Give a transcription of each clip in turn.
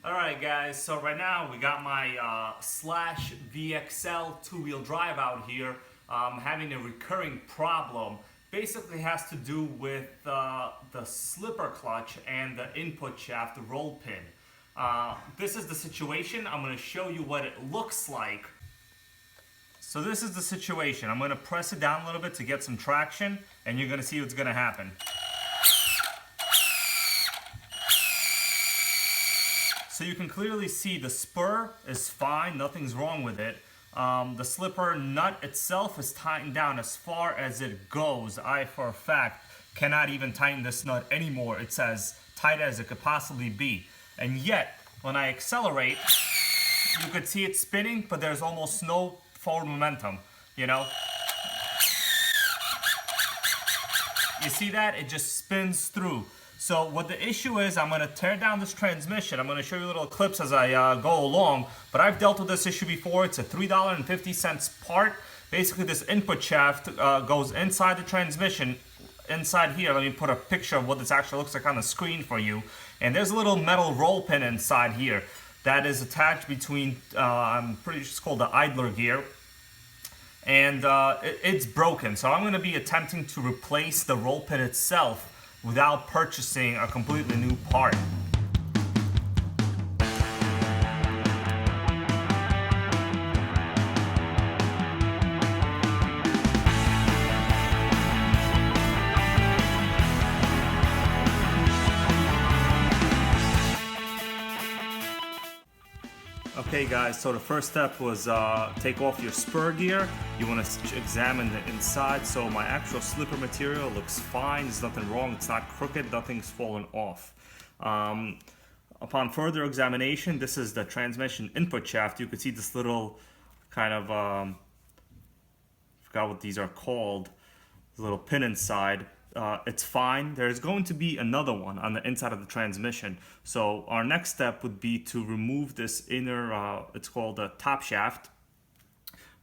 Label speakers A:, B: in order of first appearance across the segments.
A: Alright guys, so right now we got my Slash VXL two-wheel drive out here having a recurring problem. Basically has to do with the slipper clutch and the input shaft, the roll pin. This is the situation. I'm going to show you what it looks like. So this is the situation. I'm going to press it down a little bit to get some traction, and you're going to see what's going to happen. So you can clearly see the spur is fine, nothing's wrong with it. The slipper nut itself is tightened down as far as it goes. I, for a fact, cannot even tighten this nut anymore. It's as tight as it could possibly be. And yet, when I accelerate, you could see it spinning, but there's almost no forward momentum, you know? You see that? It just spins through. So what the issue is, I'm going to tear down this transmission. I'm going to show you little clips as I go along. But I've dealt with this issue before. It's a $3.50 part. Basically, this input shaft goes inside the transmission. Inside here, let me put a picture of what this actually looks like on the screen for you. And there's a little metal roll pin inside here that is attached between, I'm pretty sure it's called the idler gear. And it's broken. So I'm going to be attempting to replace the roll pin itself without purchasing a completely new part. Okay guys, so the first step was take off your spur gear. You want to examine the inside. So my actual slipper material looks fine. There's nothing wrong. It's not crooked. Nothing's fallen off. Upon further examination, this is the transmission input shaft. You can see this little kind of, I forgot what these are called, the little pin inside. It's fine. There's going to be another one on the inside of the transmission. So our next step would be to remove this inner, it's called a top shaft.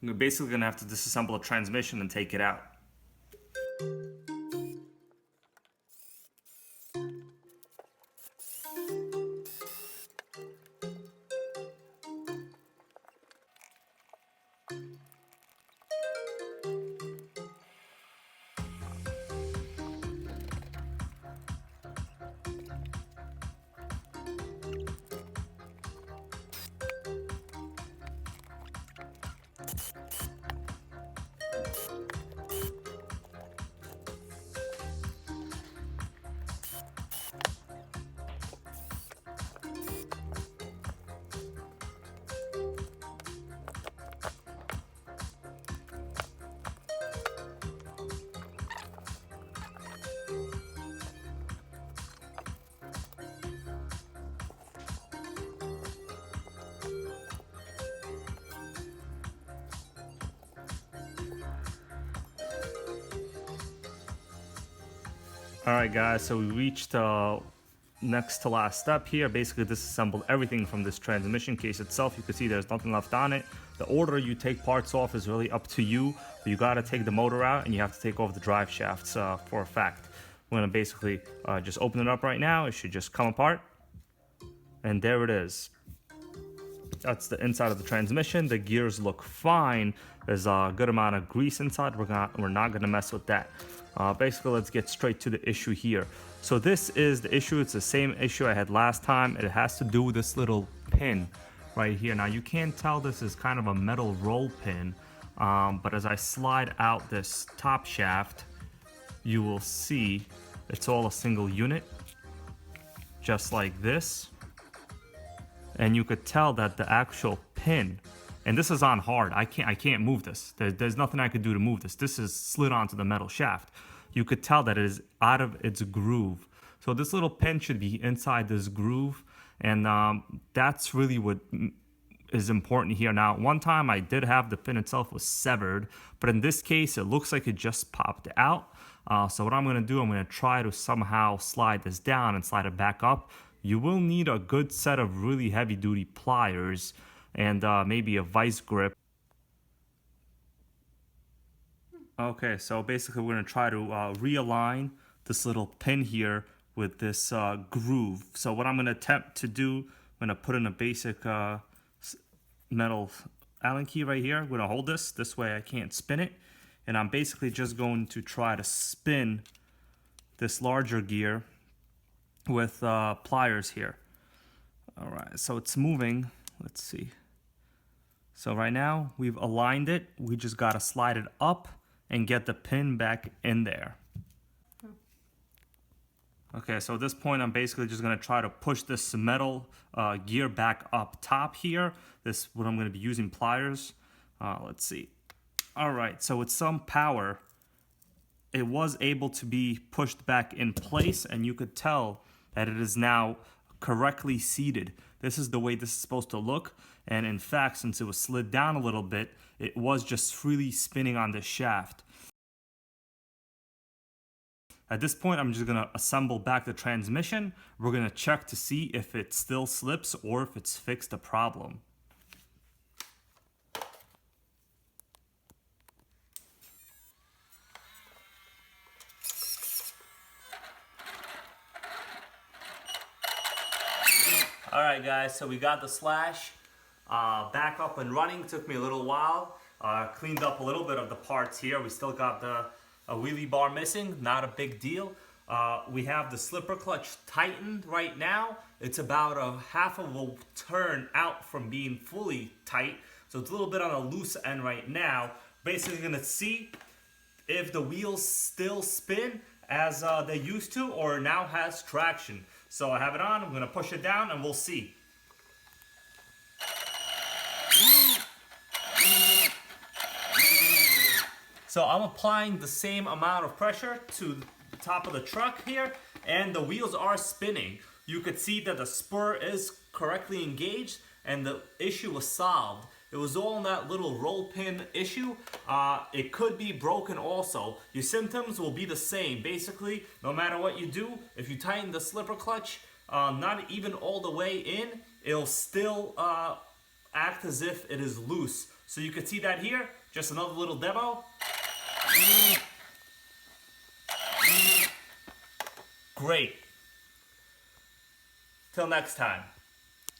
A: We're basically going to have to disassemble the transmission and take it out. Alright guys, so we reached next to last step here. Basically disassembled everything from this transmission case itself. You can see there's nothing left on it. The order you take parts off is really up to you, but you got to take the motor out and you have to take off the drive shafts for a fact. We're going to basically just open it up right now. It should just come apart, and there it is. That's the inside of the transmission. The gears look fine. There's a good amount of grease inside. We're not going to mess with that. Basically, let's get straight to the issue here. So this is the issue. It's the same issue I had last time. It has to do with this little pin right here. Now, you can tell this is kind of a metal roll pin, but as I slide out this top shaft, you will see it's all a single unit, just like this. And you could tell that the actual pin, and this is on hard. I can't move this. There's nothing I could do to move this. This is slid onto the metal shaft. You could tell that it is out of its groove. So this little pin should be inside this groove, and that's really what is important here. Now, one time I did have the pin itself was severed, but in this case, it looks like it just popped out. So what I'm gonna do, I'm gonna try to somehow slide this down and slide it back up. You will need a good set of really heavy duty pliers and maybe a vice grip. Okay, so basically we're gonna try to realign this little pin here with this groove. So what I'm gonna attempt to do I'm gonna put in a basic metal Allen key right here. I'm gonna hold this way I can't spin it, and I'm basically just going to try to spin this larger gear with pliers here. All right, so it's moving. Let's see. So right now we've aligned it. We just gotta slide it up and get the pin back in there. Okay, so at this point I'm basically just gonna try to push this metal gear back up top here. This is what I'm gonna be using pliers. Let's see. All right, so with some power, it was able to be pushed back in place, and you could tell that it is now correctly seated. This is the way this is supposed to look, and in fact, since it was slid down a little bit, it was just freely spinning on the shaft. At this point, I'm just gonna assemble back the transmission. We're gonna check to see if it still slips or if it's fixed a problem. Alright guys, so we got the Slash back up and running. Took me a little while. Cleaned up a little bit of the parts here. We still got the wheelie bar missing, not a big deal. We have the slipper clutch tightened right now. It's about a half of a turn out from being fully tight. So it's a little bit on a loose end right now. Basically gonna see if the wheels still spin as they used to or now has traction. So I have it on, I'm gonna push it down and we'll see. So I'm applying the same amount of pressure to the top of the truck here, and the wheels are spinning. You could see that the spur is correctly engaged and the issue was solved. It was all in that little roll pin issue. It could be broken also. Your symptoms will be the same. Basically, no matter what you do, if you tighten the slipper clutch, not even all the way in, it'll still act as if it is loose. So you can see that here, just another little demo. Great. Till next time.